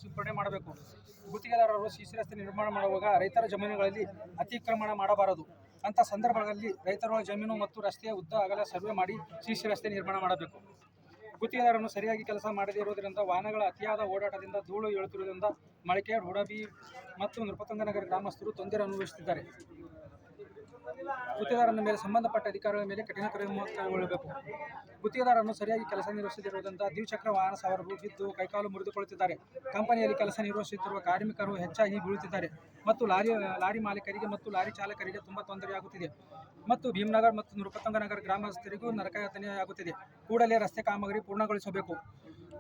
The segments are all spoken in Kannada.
ಸಿಂಪಡಣೆ ಮಾಡಬೇಕು. ಗುತ್ತಿಗೆದಾರರು ಸಿಸಿ ರಸ್ತೆ ನಿರ್ಮಾಣ ಮಾಡುವಾಗ ರೈತರ ಜಮೀನುಗಳಲ್ಲಿ ಅತಿಕ್ರಮಣ ಮಾಡಬಾರದು. ಅಂಥ ಸಂದರ್ಭಗಳಲ್ಲಿ ರೈತರ ಜಮೀನು ಮತ್ತು ರಸ್ತೆಯ ಉದ್ದ ಅಗಲ ಸರ್ವೆ ಮಾಡಿ ಸಿಸಿ ರಸ್ತೆ ನಿರ್ಮಾಣ ಮಾಡಬೇಕು. ಗುತ್ತಿಗೆದಾರನು ಸರಿಯಾಗಿ ಕೆಲಸ ಮಾಡದೇ ಇರುವುದರಿಂದ ವಾಹನಗಳ ಅತಿಯಾದ ಓಡಾಟದಿಂದ ಧೂಳು ಏಳುತ್ತಿರುವುದರಿಂದ ಮಳಕೇಡ್, ಹುಡಬಿ ಮತ್ತು ನೃಪತುಂಗನಗರ ಗ್ರಾಮಸ್ಥರು ತೊಂದರೆ ಅನುಭವಿಸುತ್ತಿದ್ದಾರೆ. ಗುತ್ತಿಗೆದಾರನ ಮೇಲೆ ಸಂಬಂಧಪಟ್ಟ ಅಧಿಕಾರಿಗಳ ಮೇಲೆ ಕಠಿಣ ಕ್ರಮ ಕೈಗೊಳ್ಳಬೇಕು. ಗುತ್ತಿಗೆದಾರರನ್ನು ಸರಿಯಾಗಿ ಕೆಲಸ ನಿರ್ವಹಿಸದಿರುವುದರಿಂದ ದ್ವಿಚಕ್ರ ವಾಹನ ಸವಾರರು ಬಿದ್ದು ಕೈಕಾಲು ಮುರಿದುಕೊಳ್ಳುತ್ತಿದ್ದಾರೆ. ಕಂಪನಿಯಲ್ಲಿ ಕೆಲಸ ನಿರ್ವಹಿಸುತ್ತಿರುವ ಕಾರ್ಮಿಕರು ಹೆಚ್ಚಾಗಿ ಬೀಳುತ್ತಿದ್ದಾರೆ ಮತ್ತು ಲಾರಿ ಮಾಲೀಕರಿಗೆ ಮತ್ತು ಲಾರಿ ಚಾಲಕರಿಗೆ ತುಂಬ ತೊಂದರೆಯಾಗುತ್ತಿದೆ ಮತ್ತು ಭೀಮನಗರ ಮತ್ತು ನೃಪತುಂಗನಗರ ಗ್ರಾಮಸ್ಥರಿಗೂ ನರಕಯಾತನೆಯಾಗುತ್ತಿದೆ. ಕೂಡಲೇ ರಸ್ತೆ ಕಾಮಗಾರಿ ಪೂರ್ಣಗೊಳಿಸಬೇಕು.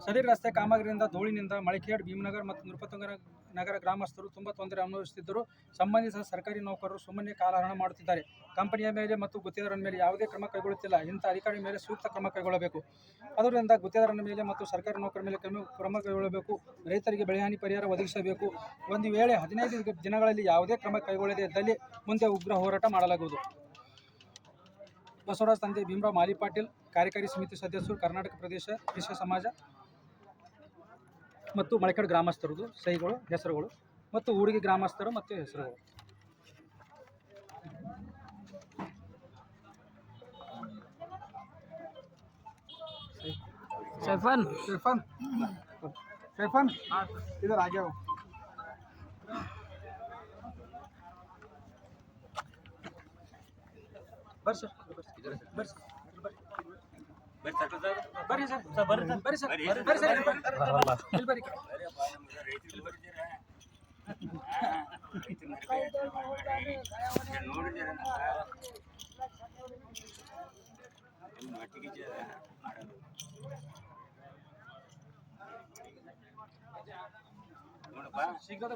ಸದರಿ ರಸ್ತೆ ಕಾಮಗಾರಿಯಿಂದ ಧೂಳಿನಿಂದ ಮಳಕೇಡ್, ಭೀಮನಗರ ಮತ್ತು ನೃಪತುಂಗನಗರ ಗ್ರಾಮಸ್ಥರು ತುಂಬ ತೊಂದರೆ ಅನುಭವಿಸುತ್ತಿದ್ದರೂ ಸಂಬಂಧಿಸಿದ ಸರ್ಕಾರಿ ನೌಕರರು ಸುಮ್ಮನೆ ಕಾಲಹರಣ ಮಾಡುತ್ತಿದ್ದಾರೆ. ಕಂಪನಿಯ ಮೇಲೆ ಮತ್ತು ಗುತ್ತಿಗೆದಾರನ ಮೇಲೆ ಯಾವುದೇ ಕ್ರಮ ಕೈಗೊಳ್ಳುತ್ತಿಲ್ಲ. ಇಂಥ ಅಧಿಕಾರಿ ಮೇಲೆ ಸೂಕ್ತ ಕ್ರಮ ಕೈಗೊಳ್ಳಬೇಕು. ಅದರಿಂದ ಗುತ್ತಿಗೆದಾರನ ಮೇಲೆ ಮತ್ತು ಸರ್ಕಾರಿ ನೌಕರರ ಮೇಲೆ ಕ್ರಮ ಕೈಗೊಳ್ಳಬೇಕು. ರೈತರಿಗೆ ಬೆಳೆಹಾನಿ ಪರಿಹಾರ ಒದಗಿಸಬೇಕು. ಒಂದು ವೇಳೆ 15 ದಿನಗಳಲ್ಲಿ ಯಾವುದೇ ಕ್ರಮ ಕೈಗೊಳ್ಳದೇ ಇದ್ದಲ್ಲಿ ಮುಂದೆ ಉಗ್ರ ಹೋರಾಟ ಮಾಡಲಾಗುವುದು. ಬಸವರಾಜ ತಂದೆ ಭೀಮರಾವ್ ಮಾಲಿ ಪಾಟೀಲ್, ಕಾರ್ಯಕಾರಿ ಸಮಿತಿ ಸದಸ್ಯರು, ಕರ್ನಾಟಕ ಪ್ರದೇಶ ಕೃಷಿ ಸಮಾಜ ಮತ್ತು ಮಳಕೇಡ್ ಗ್ರಾಮಸ್ಥರದು ಸಹಿಗಳು, ಹೆಸರುಗಳು ಮತ್ತು ಊರಿಗೆ ಗ್ರಾಮಸ್ಥರು ಮತ್ತು ಹೆಸರುಗಳು. ಶೈಫನ್ ಇದರ ಆಗ್ಯಾವ. ಬರ್ರಿ ಸರ್, ಬರ್ರಿ ಸರ್, ಬರ್ರಿ ಸರ್, ಬರ್ರಿ ಸರ್, ಬರ್ರಿ ಶೀಘ್ರ